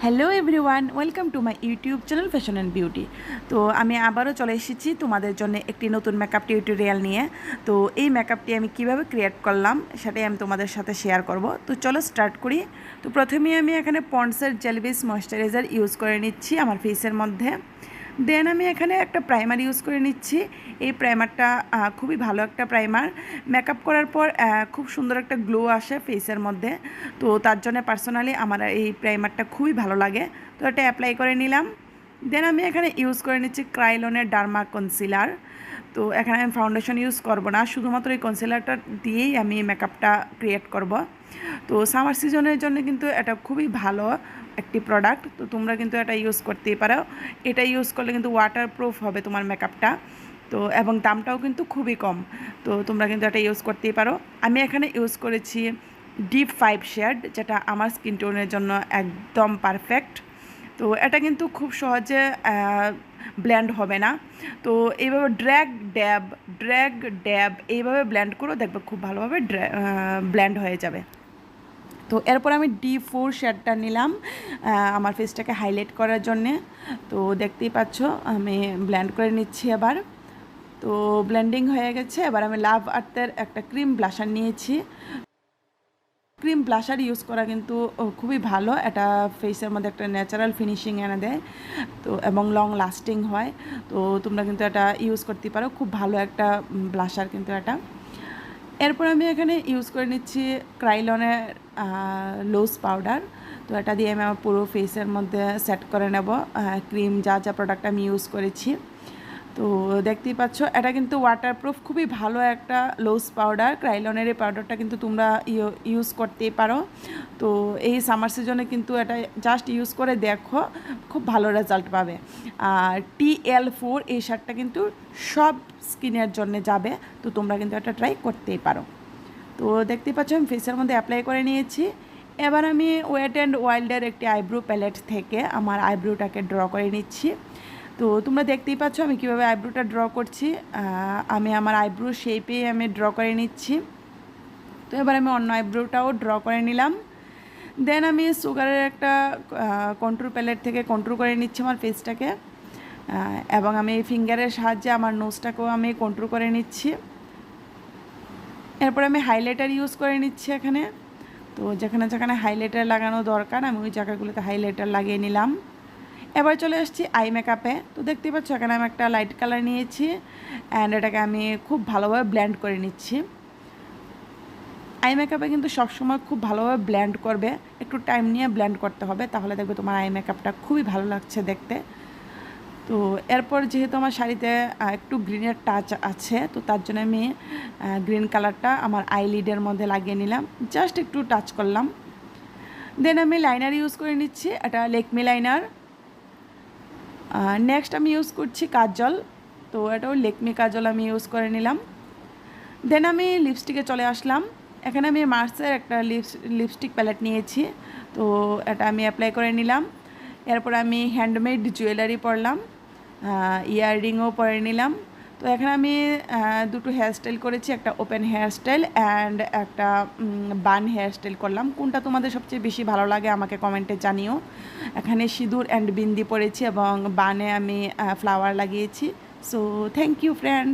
Hello everyone, welcome to my YouTube channel fashion and beauty. তো আমি আবারও চলে এসেছি তোমাদের জন্য একটি নতুন মেকআপ টিউটোরিয়াল নিয়ে। তো এই মেকআপটি আমি কিভাবে ক্রিয়েট করলাম সেটাই আমি তোমাদের সাথে শেয়ার করব। তো চলো স্টার্ট করি। তো প্রথমেই আমি এখানে পন্ডসের জেল বেস ময়েশ্চারাইজার ইউজ করে নিচ্ছি আমার ফেসের মধ্যে। দেন আমি এখানে একটা প্রাইমার ইউজ করে নিচ্ছি। এই প্রাইমারটা খুবই ভালো একটা প্রাইমার। মেকআপ করার পর খুব সুন্দর একটা গ্লো আসে ফেসের মধ্যে। তো তার জন্য পার্সোনালি আমার এই প্রাইমারটা খুবই ভালো লাগে। তো এটা অ্যাপ্লাই করে নিলাম। দেন আমি এখানে ইউজ করে নিচ্ছি ক্রাইলনের ডার্মা কনসিলার। তো এখানে আমি ফাউন্ডেশন ইউজ করব না, শুধুমাত্র এই কনসিলারটা দিয়েই আমি মেকআপটা ক্রিয়েট করব। তো সামার সিজনের জন্য কিন্তু এটা খুবই ভালো একটি প্রোডাক্ট। তো তোমরা কিন্তু এটা ইউজ করতেই পারো। এটা ইউজ করলে কিন্তু ওয়াটারপ্রুফ হবে তোমার মেকআপটা। তো এবং দামটাও কিন্তু খুবই কম। তো তোমরা কিন্তু এটা ইউজ করতেই পারো। আমি এখানে ইউজ করেছি ডিপ 5 শেড, যেটা আমার স্কিন টোনের জন্য একদম পারফেক্ট। তো এটা কিন্তু খুব সহজে ব্ল্যান্ড হবে না। তো এইভাবে ড্র্যাগ ড্যাব এইভাবে ব্ল্যান্ড করো, দেখবে খুব ভালোভাবে ব্ল্যান্ড হয়ে যাবে। তো এরপর আমি D4 শেডটা নিলাম আমার ফেসটাকে হাইলাইট করার জন্যে। তো দেখতেই পাচ্ছ আমি ব্ল্যান্ড করে নিচ্ছি এবার। তো ব্লেন্ডিং হয়ে গেছে। এবার আমি লাভ আর্থের একটা ক্রিম ব্লাশার নিয়েছি। ক্রিম ব্লাশার ইউজ করা কিন্তু খুবই ভালো। এটা ফেসের মধ্যে একটা ন্যাচারাল ফিনিশিং এনে দেয়, তো এবং লং লাস্টিং হয়। তো তোমরা কিন্তু এটা ইউজ করতে পারো, খুব ভালো একটা ব্লাশার কিন্তু এটা। এরপর আমি এখানে ইউজ করে নিচ্ছি ক্রাইলনের লোজ পাউডার। তো এটা দিয়ে আমি আমার পুরো ফেসের মধ্যে সেট করে নেব ক্রিম যা যা প্রোডাক্ট আমি ইউজ করেছি। তো দেখতেই পাচ্ছ এটা কিন্তু ওয়াটারপ্রুফ, খুবই ভালো একটা লোজ পাউডার। ক্রাইলনের এই পাউডারটা কিন্তু তোমরা ইউজ করতেই পারো। তো এই সামার সিজনে কিন্তু এটা জাস্ট ইউজ করে দেখো, খুব ভালো রেজাল্ট পাবে। আর TL4 এই শার্টটা কিন্তু সব স্কিনের জন্য যাবে। তো তোমরা কিন্তু এটা ট্রাই করতেই পারো। তো দেখতেই পাচ্ছ আমি ফেসের মধ্যে অ্যাপ্লাই করে নিয়েছি। এবার আমি ওয়েট অ্যান্ড ওয়াইল্ডের একটি আইব্রো প্যালেট থেকে আমার আইব্রোটাকে ড্র করে নিচ্ছি। তো তোমরা দেখতেই পাচ্ছ আমি কীভাবে আইব্রোটা ড্র করছি। আমি আমার আইব্রো শেপে আমি ড্র করে নিচ্ছি। তো এবার আমি অন্য আইব্রোটাও ড্র করে নিলাম। দেন আমি সুগারের একটা কন্ট্রোল প্যালেট থেকে কন্ট্রোল করে নিচ্ছি আমার ফেসটাকে, এবং আমি ফিঙ্গারের সাহায্যে আমার নোজটাকেও আমি কন্ট্রোল করে নিচ্ছি। এরপর আমি হাইলাইটার ইউজ করে নিচ্ছি এখানে। তো যেখানে যেখানে হাইলাইটার লাগানো দরকার আমি ওই জায়গাগুলোতে হাইলাইটার লাগিয়ে নিলাম। এবার চলে আসছি আই মেকআপে। তো দেখতেই পাচ্ছ এখানে আমি একটা লাইট কালার নিয়েছি অ্যান্ড এটাকে আমি খুব ভালোভাবে ব্লেন্ড করে নিচ্ছি। আই মেকআপে কিন্তু সবসময় খুব ভালোভাবে ব্লেন্ড করবে, একটু টাইম নিয়ে ব্লেন্ড করতে হবে, তাহলে দেখবে তোমার আই মেকআপটা খুবই ভালো লাগছে দেখতে। তো এরপর যেহেতু আমার শাড়িতে একটু গ্রিনের টাচ আছে, তো তার জন্য আমি গ্রিন কালারটা আমার আইলিডের মধ্যে লাগিয়ে নিলাম, জাস্ট একটু টাচ করলাম। দেন আমি লাইনার ইউজ করে নিচ্ছি, এটা লেকমি লাইনার। নেক্সট আমি ইউজ করছি কাজল। তো এটাও লেকমি কাজল আমি ইউজ করে নিলাম। দেন আমি লিপস্টিকে চলে আসলাম। এখানে আমি মার্সের একটা লিপস্টিক প্যালেট নিয়েছি। তো এটা আমি অ্যাপ্লাই করে নিলাম। এরপর আমি হ্যান্ডমেড জুয়েলারি পরলাম, ইয়াররিংও পরে নিলাম। তো এখানে আমি দুটো হেয়ারস্টাইল করেছি, একটা ওপেন হেয়ারস্টাইল অ্যান্ড একটা বান হেয়ারস্টাইল করলাম। কোনটা তোমাদের সবচেয়ে বেশি ভালো লাগে আমাকে কমেন্টে জানিও। এখানে সিঁদুর অ্যান্ড বিন্দি পরেছি এবং বানে আমি ফ্লাওয়ার লাগিয়েছি। So thank you friend.